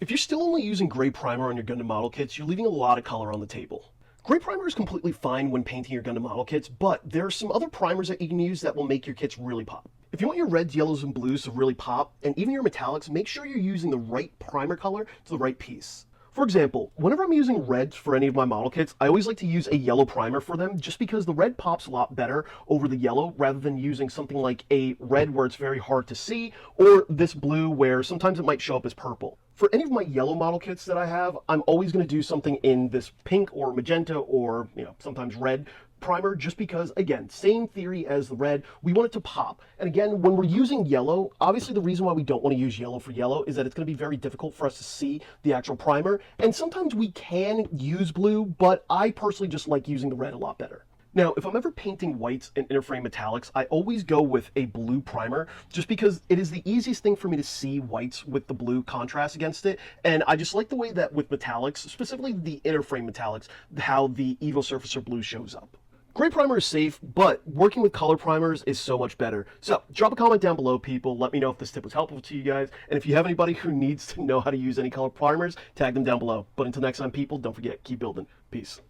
If you're still only using gray primer on your Gundam model kits, you're leaving a lot of color on the table. Gray primer is completely fine when painting your Gundam model kits, but there are some other primers that you can use that will make your kits really pop. If you want your reds, yellows, and blues to really pop, and even your metallics, make sure you're using the right primer color to the right piece. For example, whenever I'm using reds for any of my model kits, I always like to use a yellow primer for them just because the red pops a lot better over the yellow rather than using something like a red where it's very hard to see, or this blue where sometimes it might show up as purple. For any of my yellow model kits that I have, I'm always going to do something in this pink or magenta or, sometimes red primer just because, again, same theory as the red, we want it to pop. And again, when we're using yellow, obviously the reason why we don't want to use yellow for yellow is that it's going to be very difficult for us to see the actual primer. And sometimes we can use blue, but I personally just like using the red a lot better. Now, if I'm ever painting whites and interframe metallics, I always go with a blue primer just because it is the easiest thing for me to see whites with the blue contrast against it. And I just like the way that with metallics, specifically the interframe metallics, how the Evo Surfacer blue shows up. Gray primer is safe, but working with color primers is so much better. So drop a comment down below, people. Let me know if this tip was helpful to you guys. And if you have anybody who needs to know how to use any color primers, tag them down below. But until next time, people, don't forget, keep building. Peace.